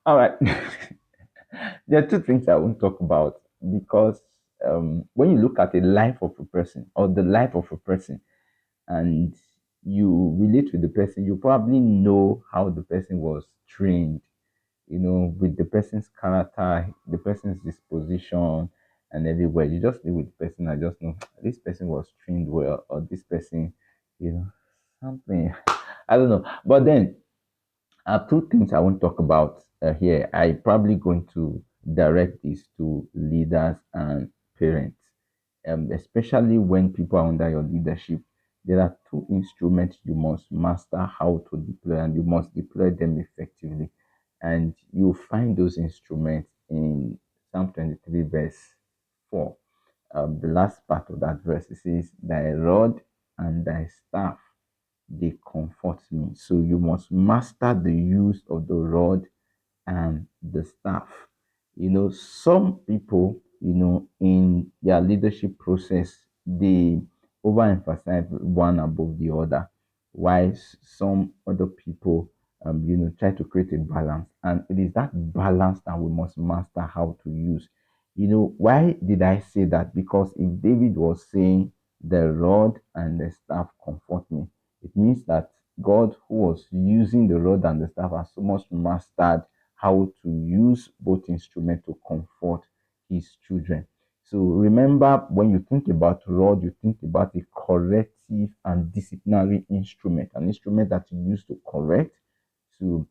All right. There are two things I won't talk about because when you look at the life of a person or the life of a person and you relate with the person, you probably know how the person was trained, with the person's character, the person's disposition, and everywhere. You just live with the person and just know this person was trained well, or this person, something. I don't know. But then two things I want to talk about here. I probably going to direct this to leaders and parents, especially when people are under your leadership. There are two instruments you must master how to deploy, and you must deploy them effectively. And you find those instruments in Psalm 23, verse 4. The last part of that verse, it says, "Thy rod and thy staff, they comfort me." So you must master the use of the rod and the staff. Some people, in their leadership process, they overemphasize one above the other, while some other people, try to create a balance. And it is that balance that we must master how to use. Why did I say that? Because if David was saying, "The rod and the staff comfort me," it means that God, who was using the rod and the staff, has so much mastered how to use both instruments to comfort his children. So remember, when you think about rod, you think about a corrective and disciplinary instrument, an instrument that you use to correct, to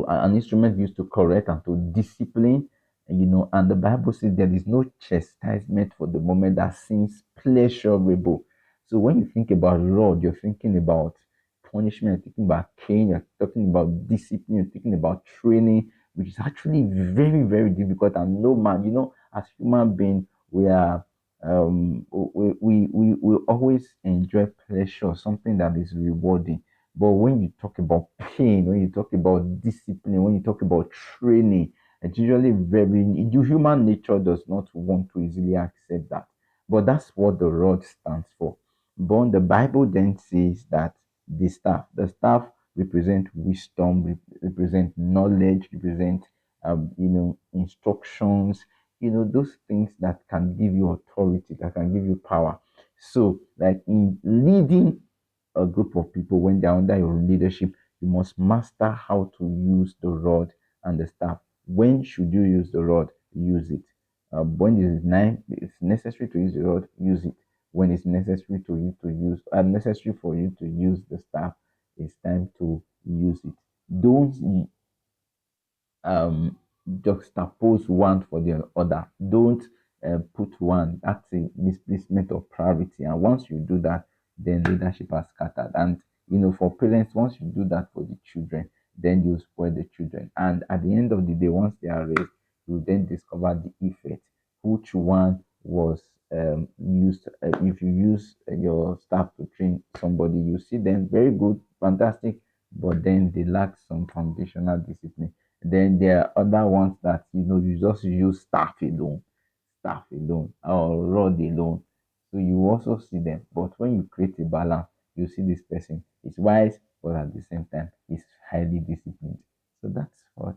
an instrument used to correct and to discipline. And the Bible says there is no chastisement for the moment that seems pleasurable. So when you think about rod, you're thinking about punishment, you're thinking about cane, you're talking about discipline, you're thinking about training, which is actually very, very difficult. And no man, as human being, we are we always enjoy pleasure, something that is rewarding. But when you talk about pain, when you talk about discipline, when you talk about training, it's usually human nature does not want to easily accept that. But that's what the rod stands for. But the Bible then says that the staff represent wisdom, represent knowledge, represent instructions, those things that can give you authority, that can give you power. So, like in leading a group of people, when they're under your leadership, you must master how to use the rod and the staff. When should you use the rod? Use it. When it's necessary to use the rod, use it. When it's necessary for you to use the staff, it's time to use it. Don't um juxtapose one for the other. Don't put one. That's a misplacement of priority. And once you do that, then leadership has scattered. And for parents, once you do that for the children, then you spoil the children. And at the end of the day, once they are raised, you then discover the effect. Which one was used? If you use your staff to train somebody, you see them very good, fantastic, but then they lack some foundational discipline. Then there are other ones that you just use staff alone, or rod alone. So you also see them. But when you create a balance, you see this person is wise, but at the same time is highly disciplined. So that's what